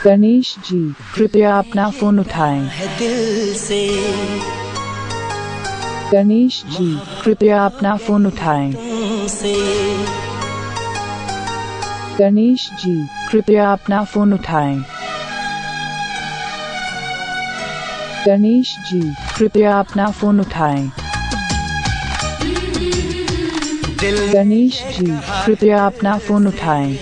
गणेश जी, कृपया अपना फोन उठाएं। दिल से गणेश जी, कृपया अपना फोन उठाएं। तुमसे गणेश जी, कृपया अपना फोन उठाएं। गणेश जी, कृपया अपना फोन उठाएं। दिल गणेश जी, कृपया अपना फोन उठाएं।